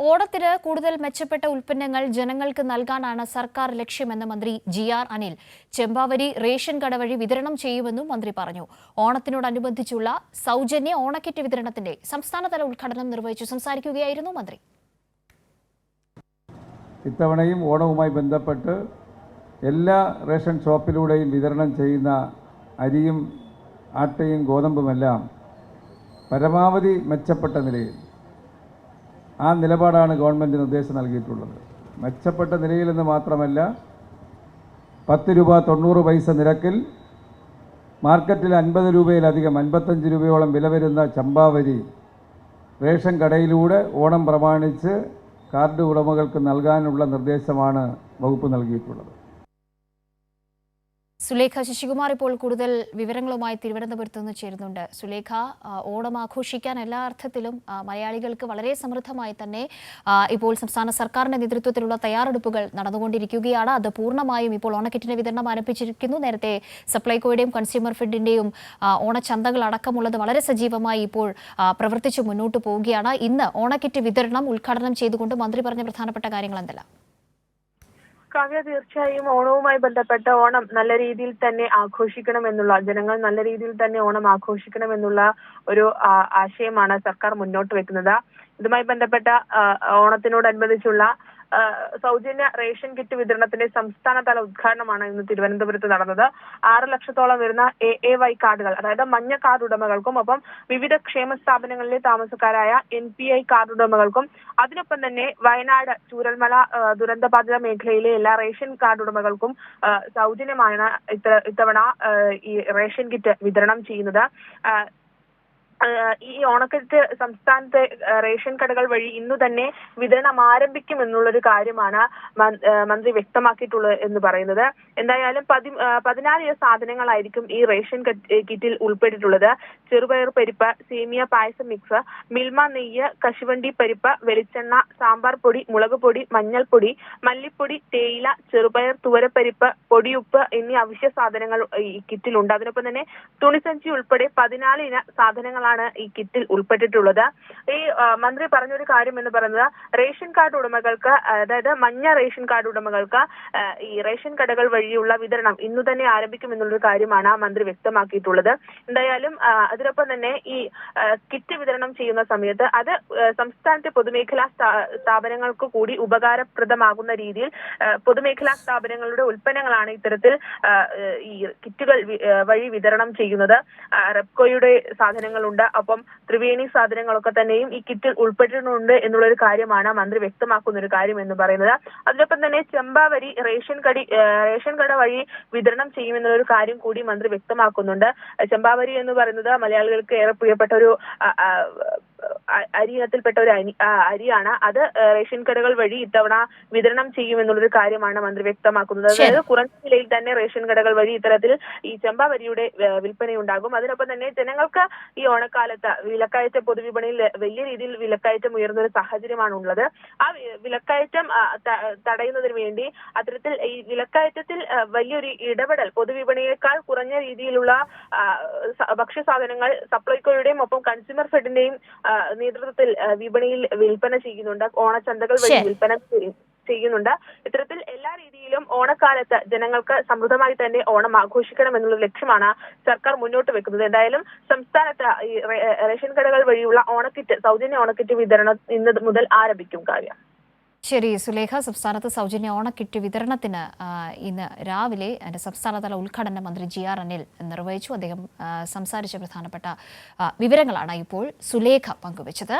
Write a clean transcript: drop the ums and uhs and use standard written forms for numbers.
ഓണത്തിന് കൂടുതൽ മെച്ചപ്പെട്ട ഉൽപ്പന്നങ്ങൾ ജനങ്ങൾക്ക് നൽകാനാണ് സർക്കാർ ലക്ഷ്യമെന്ന് മന്ത്രി ജി.ആർ. അനിൽ ചെമ്പാവരി റേഷൻ കട വഴി വിതരണം ചെയ്യുമെന്നും മന്ത്രി പറഞ്ഞു. ഓണത്തിനോടനുബന്ധിച്ചുള്ള സൗജന്യ ഓണക്കിറ്റ് വിതരണത്തിന്റെ സംസ്ഥാനതല ഉദ്ഘാടനം നിർവഹിച്ചു സംസാരിക്കുകയായിരുന്നു മന്ത്രി. ഇത്തവണയും ഓണവുമായി ബന്ധപ്പെട്ട് എല്ലാ റേഷൻ ഷോപ്പിലൂടെയും വിതരണം ചെയ്യുന്ന അരിയും ആട്ടയും ഗോതമ്പുമെല്ലാം പരമാവധി മെച്ചപ്പെട്ട നിലയിൽ ആ നിലപാടാണ് ഗവൺമെൻറ് നിർദ്ദേശം നൽകിയിട്ടുള്ളത്. മെച്ചപ്പെട്ട നിലയിലെന്ന് മാത്രമല്ല 10 രൂപ 90 പൈസ നിരക്കിൽ മാർക്കറ്റിൽ 50 രൂപയിലധികം 55 രൂപയോളം വില വരുന്ന ചമ്പാവരി റേഷൻ കടയിലൂടെ ഓണം പ്രമാണിച്ച് കാർഡ് ഉടമകൾക്ക് നൽകാനുള്ള നിർദ്ദേശമാണ് വകുപ്പ് നൽകിയിട്ടുള്ളത്. സുലേഖ ശശികുമാർ ഇപ്പോൾ കൂടുതൽ വിവരങ്ങളുമായി തിരുവനന്തപുരത്ത് നിന്ന് ചേരുന്നുണ്ട്. സുലേഖ, ഓണം ആഘോഷിക്കാൻ എല്ലാ അർത്ഥത്തിലും മലയാളികൾക്ക് വളരെ സമൃദ്ധമായി തന്നെ ഇപ്പോൾ സംസ്ഥാന സർക്കാരിന്റെ നേതൃത്വത്തിലുള്ള തയ്യാറെടുപ്പുകൾ നടന്നുകൊണ്ടിരിക്കുകയാണ്. അത് പൂർണ്ണമായും ഇപ്പോൾ ഓണക്കിറ്റിന്റെ വിതരണം ആരംഭിച്ചിരിക്കുന്നു. നേരത്തെ സപ്ലൈകോയുടെയും കൺസ്യൂമർ ഫെഡിന്റെയും ഓണച്ചന്തകൾ അടക്കമുള്ളത് വളരെ സജീവമായി ഇപ്പോൾ പ്രവർത്തിച്ചു മുന്നോട്ട് പോവുകയാണ്. ഇന്ന് ഓണക്കിറ്റ് വിതരണം ഉദ്ഘാടനം ചെയ്തുകൊണ്ട് മന്ത്രി പറഞ്ഞ പ്രധാനപ്പെട്ട കാര്യങ്ങൾ എന്തെല്ലാം? കാവ്യ, തീർച്ചയായും ഓണവുമായി ബന്ധപ്പെട്ട ഓണം നല്ല രീതിയിൽ തന്നെ ആഘോഷിക്കണമെന്നുള്ള, ജനങ്ങൾ നല്ല രീതിയിൽ തന്നെ ഓണം ആഘോഷിക്കണമെന്നുള്ള ഒരു ആശയമാണ് സർക്കാർ മുന്നോട്ട് വെക്കുന്നത്. ഇതുമായി ബന്ധപ്പെട്ട ഓണത്തിനോടനുബന്ധിച്ചുള്ള സൗജന്യ റേഷൻ കിറ്റ് വിതരണത്തിന്റെ സംസ്ഥാനതല ഉദ്ഘാടനമാണ് ഇന്ന് തിരുവനന്തപുരത്ത് നടന്നത്. 6 ലക്ഷത്തോളം വരുന്ന AAY കാർഡുകൾ, അതായത് മഞ്ഞ കാർഡ് ഉടമകൾക്കും ഒപ്പം വിവിധ ക്ഷേമ സ്ഥാപനങ്ങളിലെ താമസക്കാരായ NPI കാർഡ് ഉടമകൾക്കും അതിനൊപ്പം തന്നെ വയനാട് ചൂരൽമല ദുരന്തബാധിത മേഖലയിലെ എല്ലാ റേഷൻ കാർഡ് ഉടമകൾക്കും സൗജന്യമാണ് ഇത്തവണ ഈ റേഷൻ കിറ്റ് വിതരണം ചെയ്യുന്നത്. ഈ ഓണക്കിറ്റ് സംസ്ഥാനത്തെ റേഷൻ കടകൾ വഴി ഇന്നു തന്നെ വിതരണം ആരംഭിക്കും എന്നുള്ളൊരു കാര്യമാണ് മന്ത്രി വ്യക്തമാക്കിയിട്ടുള്ളത് എന്ന് പറയുന്നത്. എന്തായാലും 14 സാധനങ്ങളായിരിക്കും ഈ റേഷൻ കിറ്റിൽ ഉൾപ്പെട്ടിട്ടുള്ളത്. ചെറുപയർ പരിപ്പ്, സേമിയ പായസം മിക്സ്, മിൽമ നെയ്യ്, കശുവണ്ടി പരിപ്പ്, വെളിച്ചെണ്ണ, സാമ്പാർ പൊടി, മുളക് പൊടി, മഞ്ഞൾപ്പൊടി, മല്ലിപ്പൊടി, തേയില, ചെറുപയർ, തുവരപ്പരിപ്പ്, പൊടിയുപ്പ് എന്നീ അവശ്യ സാധനങ്ങൾ ഈ കിറ്റിലുണ്ട്. അതിനൊപ്പം തന്നെ തുണിസഞ്ചി ഉൾപ്പെടെ 14 ഇന സാധനങ്ങളാണ് ഈ കിറ്റിൽ ഉൾപ്പെട്ടിട്ടുള്ളത്. ഈ മന്ത്രി പറഞ്ഞൊരു കാര്യം എന്ന് പറയുന്നത്, റേഷൻ കാർഡ് ഉടമകൾക്ക്, അതായത് മഞ്ഞ റേഷൻ കാർഡ് ഉടമകൾക്ക് ഈ റേഷൻ കടകൾ വഴിയുള്ള വിതരണം ഇന്നു തന്നെ ആരംഭിക്കും എന്നുള്ളൊരു കാര്യമാണ് മന്ത്രി വ്യക്തമാക്കിയിട്ടുള്ളത്. എന്തായാലും അതിനൊപ്പം തന്നെ ഈ കിറ്റ് വിതരണം ചെയ്യുന്ന സമയത്ത് അത് സംസ്ഥാനത്തെ പൊതുമേഖലാ സ്ഥാപനങ്ങൾക്ക് കൂടി ഉപകാരപ്രദമാകുന്ന രീതിയിൽ പൊതുമേഖലാ സ്ഥാപനങ്ങളുടെ ഉൽപ്പന്നങ്ങളാണ് ഇത്തരത്തിൽ ഈ കിറ്റുകൾ വഴി വിതരണം ചെയ്യുന്നത്. റെപ്കോയുടെ സാധനങ്ങളുണ്ട്, ഒപ്പം ത്രിവേണി സാധനങ്ങളൊക്കെ തന്നെയും ഈ കിറ്റിൽ ഉൾപ്പെട്ടിട്ടുണ്ട് എന്നുള്ളൊരു കാര്യമാണ് മന്ത്രി വ്യക്തമാക്കുന്ന ഒരു കാര്യം എന്ന് പറയുന്നത്. അതിനൊപ്പം തന്നെ ചെമ്പാവരി റേഷൻ കട വഴി വിതരണം ചെയ്യുമെന്നുള്ളൊരു കാര്യം കൂടി മന്ത്രി വ്യക്തമാക്കുന്നുണ്ട്. ചെമ്പാവരി എന്ന് പറയുന്നത് മലയാളികൾക്ക് ഏറെ പ്രിയപ്പെട്ട ഒരു അരി ഇനത്തിൽപ്പെട്ട ഒരു അരിയാണ്. അത് റേഷൻ കടകൾ വഴി ഇത്തവണ വിതരണം ചെയ്യുമെന്നുള്ളൊരു കാര്യമാണ് മന്ത്രി വ്യക്തമാക്കുന്നത്. അതായത് കുറഞ്ഞ വിലയിൽ തന്നെ റേഷൻ കടകൾ വഴി ഇത്തരത്തിൽ ഈ ചെമ്പാവരിയുടെ വിൽപ്പനയുണ്ടാകും. അതിനൊപ്പം തന്നെ ജനങ്ങൾക്ക് ഈ ഓണക്കാലത്ത് വിലക്കയറ്റ പൊതുവിപണിയിൽ വലിയ രീതിയിൽ വിലക്കയറ്റം ഉയർന്ന ഒരു സാഹചര്യമാണ് ഉള്ളത്. ആ വിലക്കയറ്റം തടയുന്നതിന് വേണ്ടി അത്തരത്തിൽ ഈ വിലക്കയറ്റത്തിൽ വലിയൊരു ഇടപെടൽ, പൊതുവിപണിയേക്കാൾ കുറഞ്ഞ രീതിയിലുള്ള ഭക്ഷ്യസാധനങ്ങൾ സപ്ലൈകോയുടെയും ഒപ്പം കൺസ്യൂമർ ഫെഡിന്റെയും നേതൃത്വത്തിൽ വിപണിയിൽ വിൽപ്പന ചെയ്യുന്നുണ്ട്. ഓണച്ചന്തകൾ വഴി വിൽപ്പന ചെയ്യുന്നുണ്ട്. ഇത്തരത്തിൽ എല്ലാ രീതിയിലും ഓണക്കാലത്ത് ജനങ്ങൾക്ക് സമൃദ്ധമായി തന്നെ ഓണം ആഘോഷിക്കണം എന്നുള്ള ലക്ഷ്യമാണ് സർക്കാർ മുന്നോട്ട് വെക്കുന്നത്. എന്തായാലും സംസ്ഥാനത്ത് ഈ റേഷൻ കടകൾ വഴിയുള്ള ഓണക്കിറ്റ്, സൗജന്യ ഓണക്കിറ്റ് വിതരണം ഇന്ന് മുതൽ ആരംഭിക്കും. കാര്യം ശരി സുലേഖ, സംസ്ഥാനത്ത് സൗജന്യ ഓണക്കിറ്റ് വിതരണത്തിന് ഇന്ന് രാവിലെ സംസ്ഥാനതല ഉദ്ഘാടനം മന്ത്രി ജി.ആർ. അനിൽ നിർവഹിച്ചു. അദ്ദേഹം സംസാരിച്ച പ്രധാനപ്പെട്ട വിവരങ്ങളാണ് ഇപ്പോൾ സുലേഖ പങ്കുവച്ചത്.